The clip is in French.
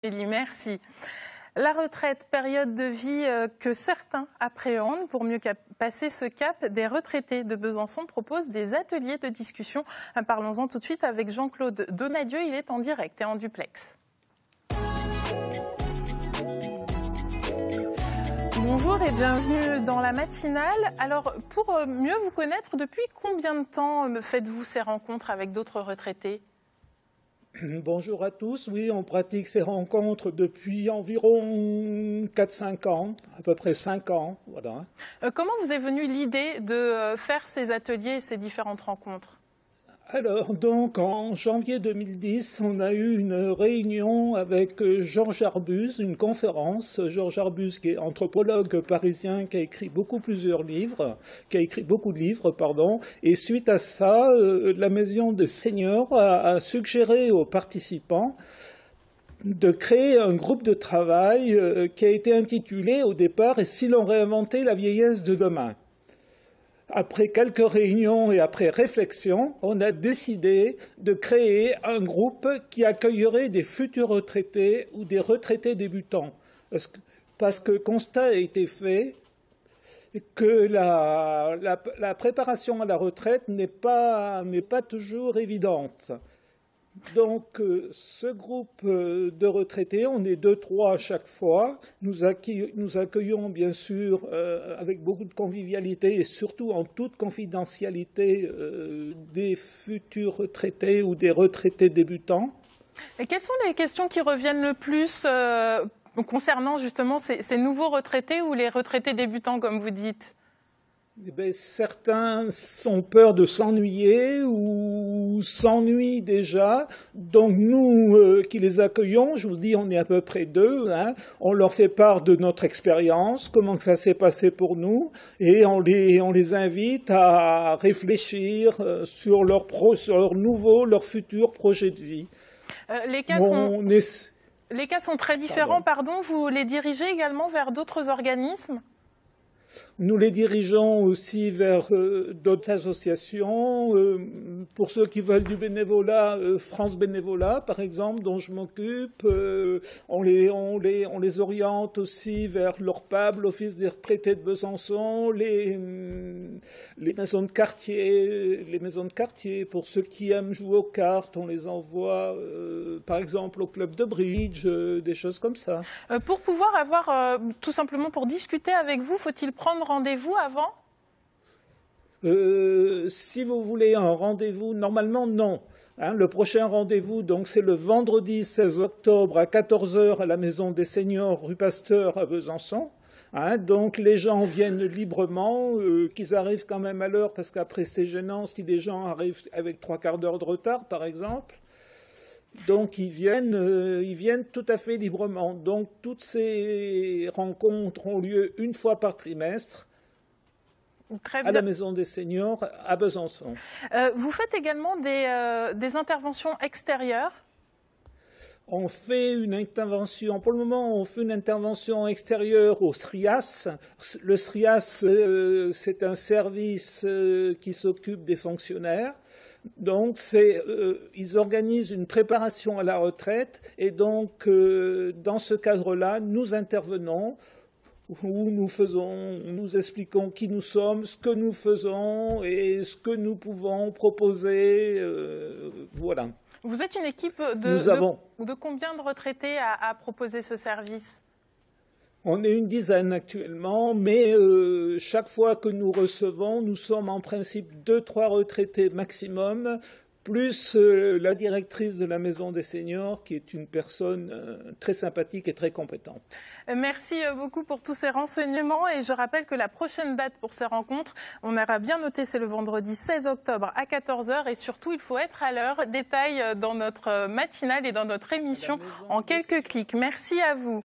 Élie, merci. La retraite, période de vie que certains appréhendent. Pour mieux passer ce cap, des retraités de Besançon proposent des ateliers de discussion. Parlons-en tout de suite avec Jean-Claude Donadieu. Il est en direct et en duplex. Bonjour et bienvenue dans la matinale. Alors, pour mieux vous connaître, depuis combien de temps faites-vous ces rencontres avec d'autres retraités ? Bonjour à tous. Oui, on pratique ces rencontres depuis environ 4-5 ans, à peu près 5 ans. Voilà. Comment vous est venue l'idée de faire ces ateliers et ces différentes rencontres ? Alors, donc, en janvier 2010, on a eu une réunion avec Georges Arbus, une conférence. Georges Arbus, qui est anthropologue parisien, qui a écrit beaucoup de livres, pardon. Et suite à ça, la Maison des Seniors a suggéré aux participants de créer un groupe de travail qui a été intitulé au départ « Et si l'on réinventait la vieillesse de demain ?» Après quelques réunions et après réflexion, on a décidé de créer un groupe qui accueillerait des futurs retraités ou des retraités débutants. Parce que constat a été fait que la préparation à la retraite n'est pas toujours évidente. Donc, ce groupe de retraités, on est 2-3 à chaque fois. Nous accueillons bien sûr avec beaucoup de convivialité et surtout en toute confidentialité des futurs retraités ou des retraités débutants. Et quelles sont les questions qui reviennent le plus concernant justement ces nouveaux retraités ou les retraités débutants, comme vous dites ? Eh bien, certains ont peur de s'ennuyer ou s'ennuient déjà. Donc nous qui les accueillons, je vous dis, on est à peu près 2. On leur fait part de notre expérience, comment que ça s'est passé pour nous, et on les invite à réfléchir sur leur futur projet de vie. Les cas sont très différents, pardon. Vous les dirigez également vers d'autres organismes ? Nous les dirigeons aussi vers d'autres associations. Pour ceux qui veulent du bénévolat, France Bénévolat, par exemple, dont je m'occupe. On les oriente aussi vers l'ORPAB, l'Office des retraités de Besançon, les maisons de quartier. Les maisons de quartier, pour ceux qui aiment jouer aux cartes, on les envoie, par exemple, au club de bridge, des choses comme ça. Pour pouvoir avoir, tout simplement pour discuter avec vous, faut-il prendre rendez-vous avant ? Si vous voulez un rendez-vous, normalement non. Le prochain rendez-vous, donc, c'est le vendredi 16 octobre à 14h à la Maison des Seniors, rue Pasteur à Besançon. Donc les gens viennent librement, qu'ils arrivent quand même à l'heure, parce qu'après c'est gênant si les gens arrivent avec 3/4 d'heure de retard, par exemple. Donc ils viennent tout à fait librement. Donc toutes ces rencontres ont lieu une fois par trimestre à la Maison des Seniors à Besançon. Vous faites également des interventions extérieures ? On fait une intervention, pour le moment, on fait une intervention extérieure au SRIAS. Le SRIAS, c'est un service qui s'occupe des fonctionnaires. Donc, ils organisent une préparation à la retraite et donc, dans ce cadre-là, nous intervenons où nous expliquons qui nous sommes, ce que nous faisons et ce que nous pouvons proposer. Voilà. Vous êtes une équipe de combien de retraités à proposer ce service ? On est une dizaine actuellement, mais chaque fois que nous recevons, nous sommes en principe 2-3 retraités maximum, plus la directrice de la Maison des Seniors, qui est une personne très sympathique et très compétente. Merci beaucoup pour tous ces renseignements et je rappelle que la prochaine date pour ces rencontres, on aura bien noté, c'est le vendredi 16 octobre à 14h et surtout il faut être à l'heure. Détail dans notre matinale et dans notre émission en quelques clics. Merci à vous.